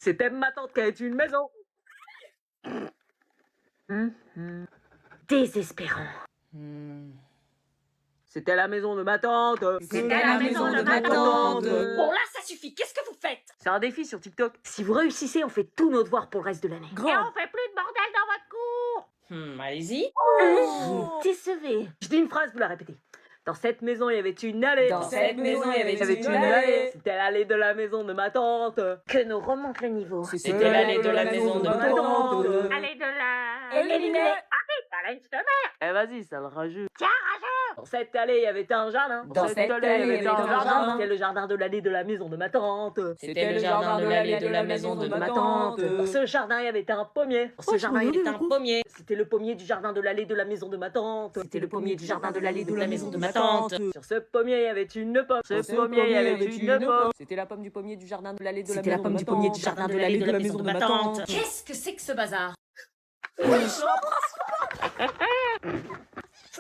C'était ma tante qui avait une maison. Désespérant. C'était la maison de ma tante. C'était la maison de ma tante. Bon là, ça suffit. Qu'est-ce que vous faites? C'est un défi sur TikTok. Si vous réussissez, on fait tous nos devoirs pour le reste de l'année. Et on fait plus de bordel dans votre cour. Allez-y. Vous me décevez. Je dis une phrase, vous la répétez. Dans cette maison, il y avait une allée. Dans cette maison, il y avait une une allée. allée. C'était l'allée de la maison de ma tante. Que nous remonte le niveau. C'était l'allée de la maison de ma tante. Allez de là. Éliminé. Allez, je te mets. Eh vas-y, ça le rajoute. Tiens, rageux. Dans cette allée, il y avait un jardin. Dans cette allée, il y avait un jardin. C'était le jardin de l'allée de la maison de ma tante. C'était le jardin de l'allée de la maison de ma tante. Dans ce jardin, il y avait un pommier. Ce jardin, il était un pommier. C'était le pommier du jardin de l'allée de la maison de ma tante. C'était le pommier du jardin de l'allée de la maison de ma tante. Sur ce pommier, il y avait une pomme. Ce pommier, il y avait une pomme. C'était la pomme du pommier du jardin de l'allée de la C'était la maison pomme de du ma pommier tante. du jardin de l'allée de la maison de ma tante. Qu'est-ce que c'est que ce bazar? Vous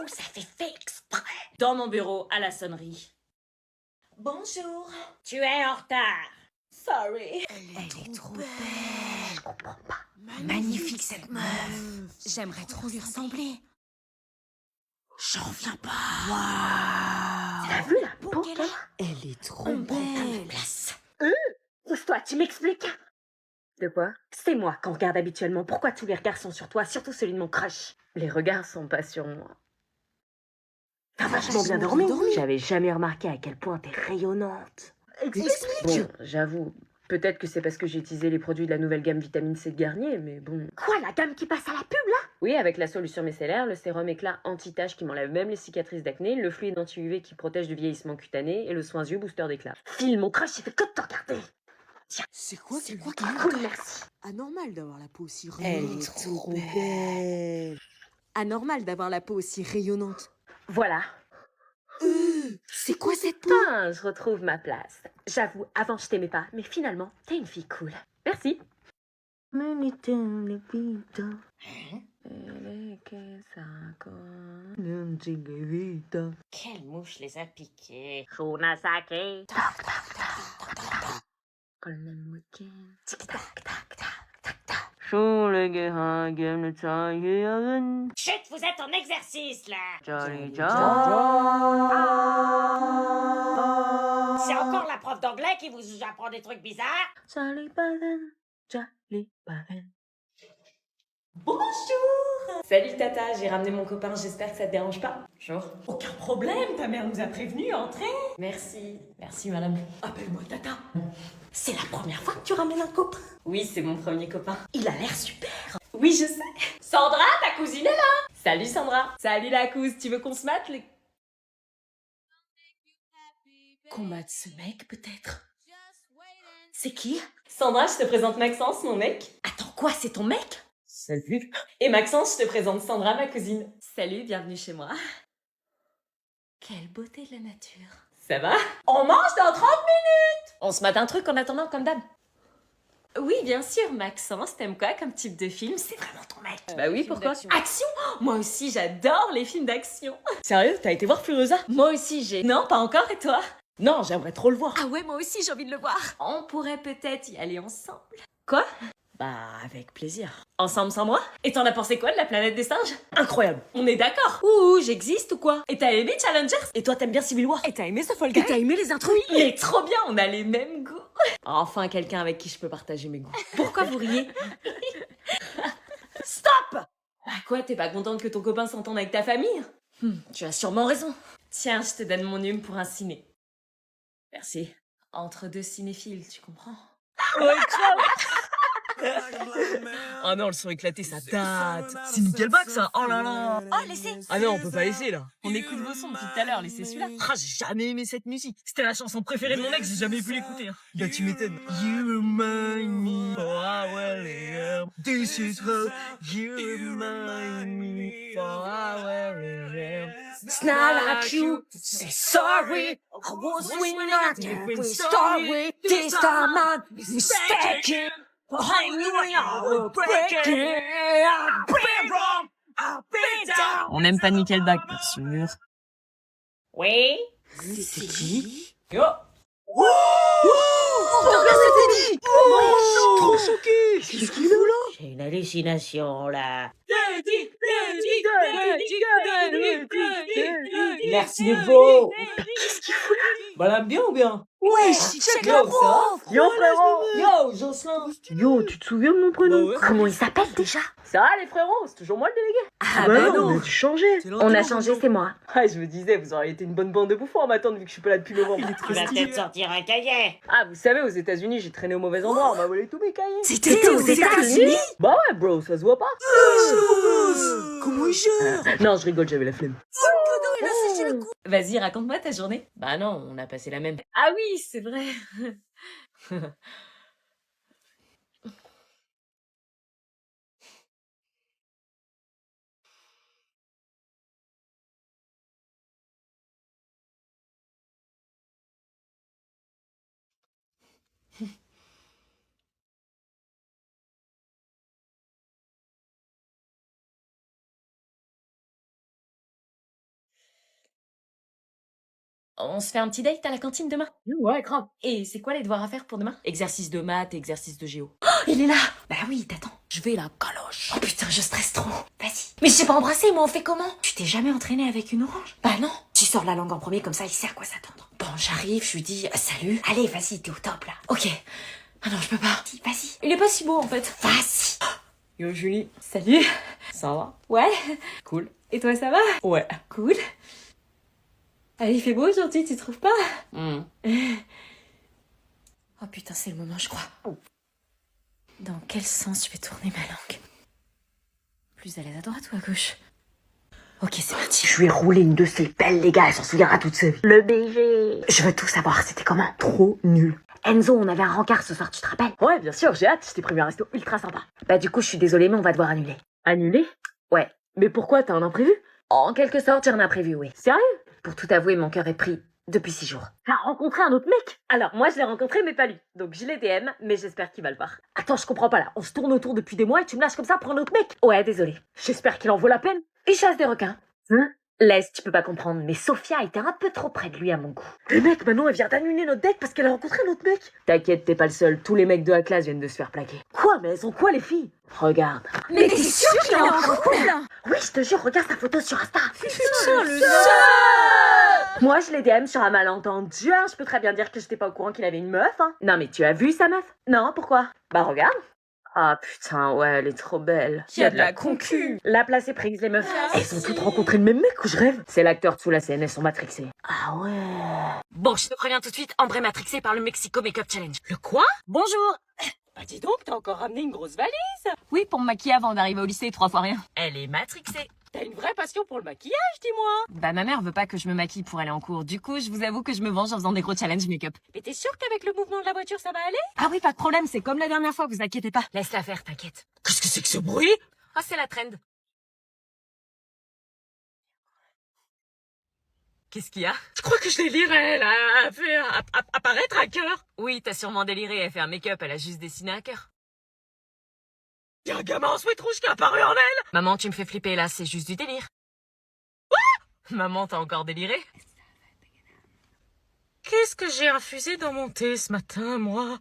avez fait exprès. Dans mon bureau, à la sonnerie. Bonjour. Tu es en retard. Sorry. Elle est trop belle. Je comprends pas. Magnifique cette meuf. J'aimerais trop lui ressembler. J'en viens pas. T'as vu la peau qu'elle a? Elle est trop On prend ta place. Pousse-toi, tu m'expliques? De quoi? C'est moi qu'on regarde habituellement. Pourquoi tous les regards sont sur toi, surtout celui de mon crush? Les regards sont pas sur moi. T'as vachement bien dormi. J'avais jamais remarqué à quel point t'es rayonnante. Explique. Bon, j'avoue, peut-être que c'est parce que j'ai utilisé les produits de la nouvelle gamme vitamine C de Garnier, mais bon. Quoi, la gamme qui passe à la pub, là? Oui, avec la solution micellaire, le sérum éclat anti-tache qui m'enlève même les cicatrices d'acné, le fluide anti-UV qui protège du vieillissement cutané et le soin yeux booster d'éclat. Phil, mon crush, il fait que de te regarder. C'est quoi Cool, merci. Anormal d'avoir la peau aussi Elle rayonnante. est trop belle. Anormal d'avoir la peau aussi rayonnante. Voilà. C'est quoi cette peau? Putain, je retrouve ma place. J'avoue, avant je t'aimais pas, mais finalement, t'es une fille cool. Merci. Quelle mouche les a piqués. Shunasake. Chut, vous êtes en exercice là. C'est encore la prof d'anglais qui vous apprend des trucs bizarres. Salut Tata, j'ai ramené mon copain, j'espère que ça te dérange pas. Bonjour. Aucun problème, ta mère nous a prévenus, entrez. Merci madame. Appelle-moi Tata. C'est la première fois que tu ramènes un copain. Oui, c'est mon premier copain. Il a l'air super. Oui, je sais. Sandra, ta cousine est là. Salut Sandra. Salut la cousine, tu veux qu'on se mate les... Qu'on mate ce mec, peut-être. C'est qui? Sandra, je te présente Maxence, mon mec. Attends, quoi, c'est ton mec? Salut. Et Maxence, je te présente Sandra, ma cousine. Salut, bienvenue chez moi. Quelle beauté de la nature. Ça va? On mange dans 30 minutes. On se mate un truc en attendant, comme d'hab. Oui, bien sûr, Maxence, t'aimes quoi comme type de film? C'est vraiment ton mec. Bah oui, pourquoi? d'action. Action? Moi aussi, j'adore les films d'action. Sérieux, t'as été voir Furiosa? Moi aussi, j'ai... Non, pas encore, et toi? Non, j'aimerais trop le voir. Ah ouais, moi aussi, j'ai envie de le voir. On pourrait peut-être y aller ensemble. Quoi? Bah, avec plaisir. Ensemble sans moi? Et t'en as pensé quoi de la planète des singes? Incroyable. On est d'accord? Ouh, j'existe ou quoi? Et t'as aimé Challengers? Et toi, t'aimes bien Civil War? Et t'as aimé ce Fall Guy? Et t'as aimé les intros? Mais trop bien, on a les mêmes goûts. Enfin, quelqu'un avec qui je peux partager mes goûts. Pourquoi vous riez? Stop! Bah quoi, t'es pas contente que ton copain s'entende avec ta famille? Tu as sûrement raison. Tiens, je te donne mon hume pour un ciné. Merci. Entre deux cinéphiles, tu comprends? Ouais, Ah non, le son éclaté, ça date. C'est Nickelback, ça. Oh là là. Oh, laissez. Ah non, on peut pas laisser, là. On écoute vos sons depuis tout à l'heure, laissez celui-là. Ah, j'ai jamais aimé cette musique. C'était la chanson préférée de mon ex, j'ai jamais pu l'écouter. Hein. Bah, tu m'étonnes. You remind me for how I am. This is how you remind me for how I am. It's not like you. Say sorry. I was winning a different story. This time I'm mistaken. I knew I would break it. I've been wrong. I've been down. On n'aime pas Nickelback, bien sûr. Oui? C'est qui? Yo! Trop choqué. Qu'est-ce qu'il fout là? J'ai une hallucination là. Merci les beaux. Bah l'aime bien ou bien? Ouais, check yo, ça. Yo frérot! Yo, Jocelyn. Yo, tu te souviens de mon prénom? Bah ouais. Comment il s'appelle déjà? Ça va les frérots? C'est toujours moi le délégué? Ah bah non, on a dû changer. On a changé, c'est moi. Ah, je me disais, vous auriez été une bonne bande de bouffons à m'attendre vu que je suis pas là depuis novembre. Tu vas peut-être sortir un cahier. Ah, vous savez, aux États-Unis, j'ai traîné au mauvais endroit, on m'a volé tous mes cahiers. C'était aux États-Unis? Bah ouais, bro, ça se voit pas. Comment il gère? Non, je rigole, j'avais la flemme. Vas-y, raconte-moi ta journée. Bah non, on a passé la même. Ah oui, c'est vrai. On se fait un petit date à la cantine demain? Ouais, grave. Et c'est quoi les devoirs à faire pour demain? Exercice de maths, exercice de géo. Il est là. Bah oui, t'attends. Je vais la caloche. Oh putain, je stresse trop. Vas-y. Mais je sais pas embrasser, moi, on fait comment? Tu t'es jamais entraîné avec une orange? Bah non. Tu sors la langue en premier, comme ça, il sait à quoi s'attendre. Bon, j'arrive, je lui dis salut. Allez, vas-y, t'es au top là. Ok. Ah non, je peux pas. Vas-y. Il est pas si beau en fait. Vas-y. Yo Julie. Salut. Ça va? Ouais. Cool. Et toi, ça va? Ouais. Cool. Ah, il fait beau aujourd'hui, tu trouves pas? Oh putain, c'est le moment, je crois. Dans quel sens je vais tourner ma langue? Plus à l'aise à droite ou à gauche? Ok, c'est parti. Je lui ai roulé une de ses pelles, les gars, elle s'en souviendra toute sa vie. Le BG. Je veux tout savoir, c'était comment? Trop nul. Enzo, on avait un rencard ce soir, tu te rappelles? Ouais, bien sûr, j'ai hâte, je t'ai prévu un resto ultra sympa. Bah du coup, je suis désolée, mais on va devoir annuler. Annulé? Ouais. Mais pourquoi, t'as un imprévu? En quelque sorte, j'ai un imprévu, oui. Sérieux? Pour tout avouer, mon cœur est pris depuis 6 jours. T'as rencontré un autre mec? Alors, moi je l'ai rencontré, mais pas lui. Donc je l'ai DM, mais j'espère qu'il va le voir. Attends, je comprends pas là. On se tourne autour depuis des mois et tu me lâches comme ça pour un autre mec? Ouais, désolée. J'espère qu'il en vaut la peine. Il chasse des requins. Laisse, tu peux pas comprendre, mais Sophia était un peu trop près de lui à mon goût. Le mec, maintenant, elle vient d'annuler notre deck parce qu'elle a rencontré un autre mec. T'inquiète, t'es pas le seul. Tous les mecs de la classe viennent de se faire plaquer. Quoi? Mais elles ont quoi, les filles? Regarde. Mais t'es sûre qu'il est en couple? Oui, je te jure, regarde sa photo sur Insta. Moi, je l'ai DM sur un malentendu, hein. Je peux très bien dire que j'étais pas au courant qu'il avait une meuf, hein. Non, mais tu as vu sa meuf? Non, pourquoi? Bah, regarde. Ah putain, ouais, elle est trop belle. Il y a de la concu. La place est prise, les meufs. Elles ont toutes rencontré le même mec ou je rêve? C'est l'acteur de sous la scène, elles sont matrixées. Ah ouais. Bon, je te préviens tout de suite, Ambre est matrixée par le Mexico Makeup Challenge. Le quoi? Bonjour. Bah dis donc, t'as encore ramené une grosse valise. Oui, pour me maquiller avant d'arriver au lycée, 3 fois rien. Elle est matrixée. T'as une vraie passion pour le maquillage, dis-moi. Bah ma mère veut pas que je me maquille pour aller en cours. Du coup, je vous avoue que je me venge en faisant des gros challenges make-up. Mais t'es sûre qu'avec le mouvement de la voiture, ça va aller? Ah oui, pas de problème, c'est comme la dernière fois, vous inquiétez pas. Laisse-la faire, t'inquiète. Qu'est-ce que c'est que ce bruit? Ah, c'est la trend. Qu'est-ce qu'il y a? Je crois que je délirais, elle a fait apparaître un cœur. Oui, t'as sûrement déliré, elle fait un make-up, elle a juste dessiné un cœur. Y'a un gamin en sweat rouge qui est apparu en elle. Maman, tu me fais flipper là, c'est juste du délire. Quoi? Maman, t'as encore déliré? Qu'est-ce que j'ai infusé dans mon thé ce matin, moi?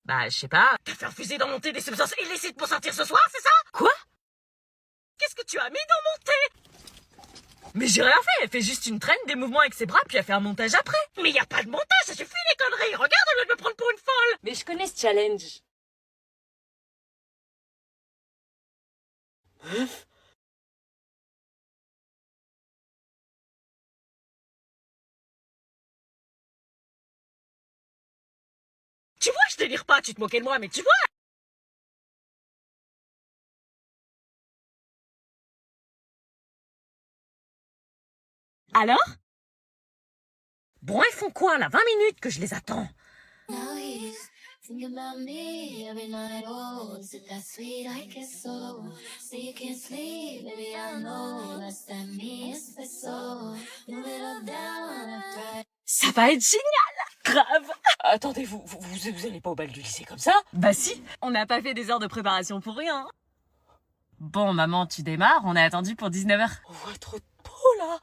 Bah, je sais pas. T'as fait infuser dans mon thé des substances illicites pour sortir ce soir, c'est ça? Quoi? Qu'est-ce que tu as mis dans mon thé? Mais j'ai rien fait, elle fait juste une traîne, des mouvements avec ses bras, puis elle fait un montage après. Mais y a pas de montage, ça suffit les conneries. Regarde, elle va me prendre pour une folle. Mais je connais ce challenge. Tu vois, je délire pas, tu te moquais de moi, mais tu vois. Alors? Bon, ils font quoi, là? 20 minutes que je les attends. Think about me every night, oh, is it that sweet? I guess so. Say you can't sleep, baby, I know. That's that me, espresso. Move it all down, I've tried. Ça va être génial! Grave. Attendez, vous allez pas au bal du lycée comme ça? Bah si, on n'a pas fait des heures de préparation pour rien. Bon, maman, tu démarres, on a attendu pour 19h. On voit trop de peau, là.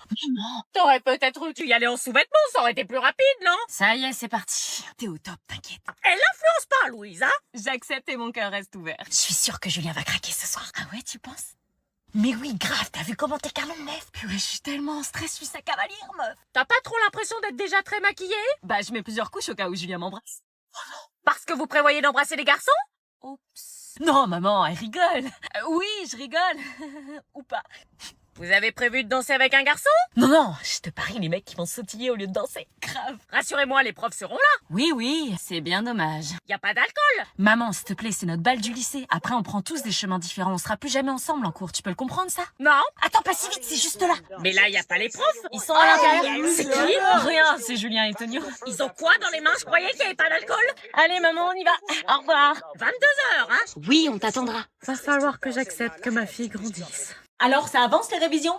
T'aurais peut-être dû y aller en sous-vêtements, ça aurait été plus rapide, non? Ça y est, c'est parti. T'es au top, t'inquiète. Elle influence pas, Louise, hein? J'accepte et mon cœur reste ouvert. Je suis sûre que Julien va craquer ce soir. Ah ouais, tu penses? Mais oui, grave, t'as vu comment t'es canon, meuf? Purée, je suis tellement en stress, je suis sa cavalière, meuf. T'as pas trop l'impression d'être déjà très maquillée? Bah, je mets plusieurs couches au cas où Julien m'embrasse. Parce que vous prévoyez d'embrasser les garçons? Oups. Non, maman, elle rigole. Oui, je rigole. Ou pas. Vous avez prévu de danser avec un garçon? Non, non, je te parie les mecs qui vont sautiller au lieu de danser. Grave. Rassurez-moi, les profs seront là. Oui, oui, c'est bien dommage. Y a pas d'alcool. Maman, s'il te plaît, c'est notre bal du lycée. Après, on prend tous des chemins différents. On sera plus jamais ensemble en cours. Tu peux le comprendre, ça? Non. Attends, pas si vite, c'est juste là. Mais là, y a pas les profs. Ils sont à l'intérieur. C'est qui? Rien, c'est Julien et Tonio. Ils ont quoi dans les mains? Je croyais qu'il y avait pas d'alcool. Allez, maman, on y va. Au revoir. 22h, hein? Oui, on t'attendra. Va falloir que j'accepte que ma fille grandisse. Alors, ça avance les révisions?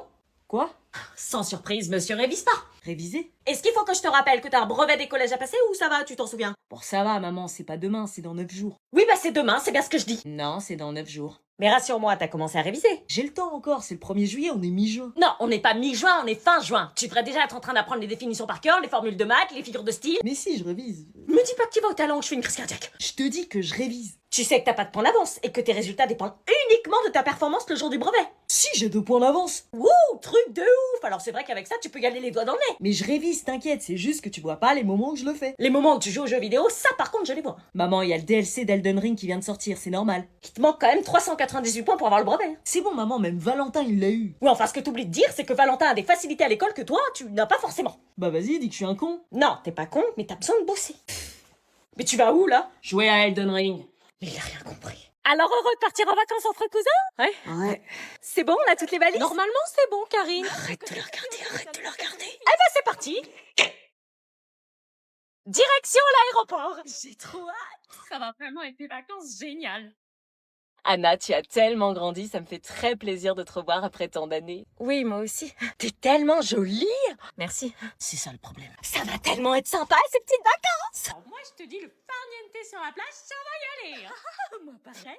Quoi? Sans surprise, monsieur révise pas. Réviser? Est-ce qu'il faut que je te rappelle que t'as un brevet des collèges à passer ou ça va, tu t'en souviens? Bon, ça va, maman, c'est pas demain, c'est dans 9 jours. Oui, bah c'est demain, c'est bien ce que je dis. Non, c'est dans 9 jours. Mais rassure-moi, t'as commencé à réviser. J'ai le temps encore, c'est le 1er juillet, on est mi-juin. Non, on n'est pas mi-juin, on est fin juin. Tu devrais déjà être en train d'apprendre les définitions par cœur, les formules de maths, les figures de style. Mais si, je révise. Me dis pas que tu vas au talent, je fais une crise cardiaque. Je te dis que je révise. Tu sais que t'as pas de points d'avance et que tes résultats dépendent uniquement de ta performance le jour du brevet. Si, j'ai 2 points d'avance. Wouh, truc de ouf. Alors c'est vrai qu'avec ça, tu peux y aller les doigts dans le nez. Mais je révise, t'inquiète, c'est juste que tu vois pas les moments où je le fais. Les moments où tu joues aux jeux vidéo, ça par contre, je les vois. Maman, il y a le DLC d'Elden Ring qui vient de sortir, c'est normal. Il te manque quand même 398 points pour avoir le brevet. C'est bon, maman, même Valentin, il l'a eu. Oui, enfin, ce que t'oublies de dire, c'est que Valentin a des facilités à l'école que toi, tu n'as pas forcément. Bah vas-y, dis que je suis un con. Non, t'es pas con, mais t'as besoin de bosser. Mais tu vas où, là? Jouer à Elden Ring. Mais il a rien compris. Alors heureux de partir en vacances entre cousins? Ouais. C'est bon, on a toutes les valises? Normalement, c'est bon, Karine. Arrête de le regarder, arrête de le regarder. Eh ben c'est parti. Direction l'aéroport. J'ai trop hâte. Ça va vraiment être des vacances géniales. Anna, tu as tellement grandi, ça me fait très plaisir de te revoir après tant d'années. Oui, moi aussi. T'es tellement jolie. Merci. C'est ça le problème. Ça va tellement être sympa ces petites vacances. Alors moi, je te dis, le farniente sur la plage, ça va y aller. Moi pareil.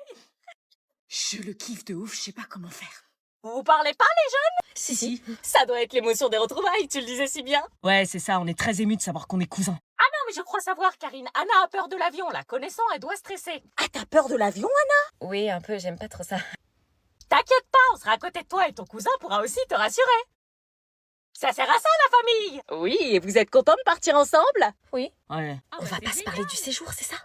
Je le kiffe de ouf, je sais pas comment faire. Vous parlez pas, les jeunes? Si. Ça doit être l'émotion des retrouvailles, tu le disais si bien. Ouais, c'est ça, on est très émus de savoir qu'on est cousins. Ah non, mais je crois savoir, Karine. Anna a peur de l'avion, la connaissant, elle doit stresser. Ah, t'as peur de l'avion, Anna? Oui, un peu, j'aime pas trop ça. T'inquiète pas, on sera à côté de toi et ton cousin pourra aussi te rassurer. Ça sert à ça, la famille. Oui, et vous êtes contents de partir ensemble? Oui. Ouais. On va pas se parler du séjour, c'est ça?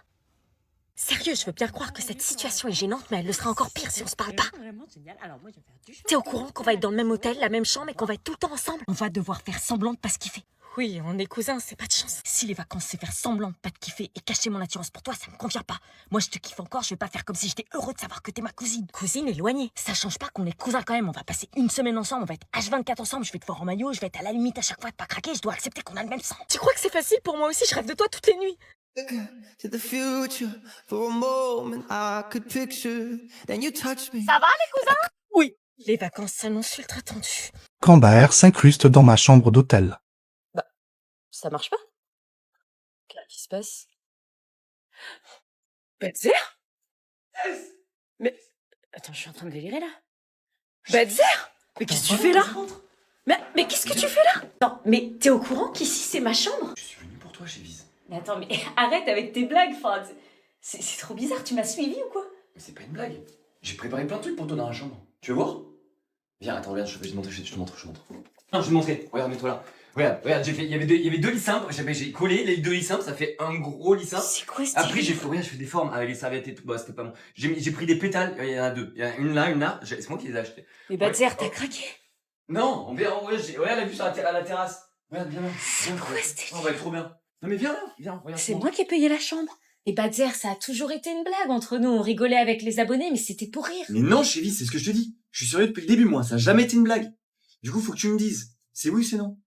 Sérieux, je veux bien croire que cette situation est gênante, mais elle le sera encore pire si on se parle pas. Vraiment génial. Alors moi, je vais faire du T'es au courant qu'on va être dans le même hôtel, la même chambre et qu'on va être tout le temps ensemble? On va devoir faire semblant de pas se kiffer. Oui, on est cousins, c'est pas de chance. Si les vacances c'est faire semblant de pas te kiffer et cacher mon attirance pour toi, ça me convient pas. Moi je te kiffe encore, je vais pas faire comme si j'étais heureux de savoir que t'es ma cousine. Cousine éloignée. Ça change pas qu'on est cousins quand même, on va passer une semaine ensemble, on va être H24 ensemble, je vais te voir en maillot, je vais être à la limite à chaque fois de pas craquer, je dois accepter qu'on a le même sang. Tu crois que c'est facile pour moi aussi? Je rêve de toi toutes les nuits. To the future, for a moment I could picture. Then you touch me. Ça va, les cousins? Oui, les vacances s'annoncent ultra tendues. Quand Baer s'incruste dans ma chambre d'hôtel. Ça marche pas? Qu'est-ce qui se passe? Betzer? Mais... Attends, je suis en train de délirer, là. Betzer? Mais qu'est-ce que tu fais, là? Mais qu'est-ce que tu fais, là? Non, mais t'es au courant qu'ici, c'est ma chambre? Je suis venu pour toi, Chévise. Mais attends, mais arrête avec tes blagues, enfin... C'est trop bizarre, tu m'as suivi ou quoi? Mais c'est pas une blague. J'ai préparé plein de trucs pour toi dans la chambre. Tu veux voir? Viens, attends, regarde, je te montre. Non, je vais te montrer. Regarde, mets-toi là. Regarde, il y avait deux lits simples. J'ai collé les deux lits simples, ça fait un gros lit simple. C'est quoi ce Après, j'ai fait des formes avec les serviettes et tout. Bah, c'était pas bon. J'ai pris des pétales, il y en a deux. Il y en a une là. C'est moi qui les ai achetés. Mais Betzer, t'as craqué? Non, on verra. Regarde la vue sur la terrasse. Regarde, viens là. C'est quoi ce délire? On va être trop bien. Non, mais viens là. Regarde. C'est moi qui ai payé la chambre. Et Betzer, ça a toujours été une blague entre nous. On rigolait avec les abonnés, mais c'était pour rire. Mais non, Chévise, c'est ce que je te dis. Je suis sérieux depuis le début, moi. Ça a jamais été une blague. Du coup, faut que tu me dises. C'est oui ou c'est non?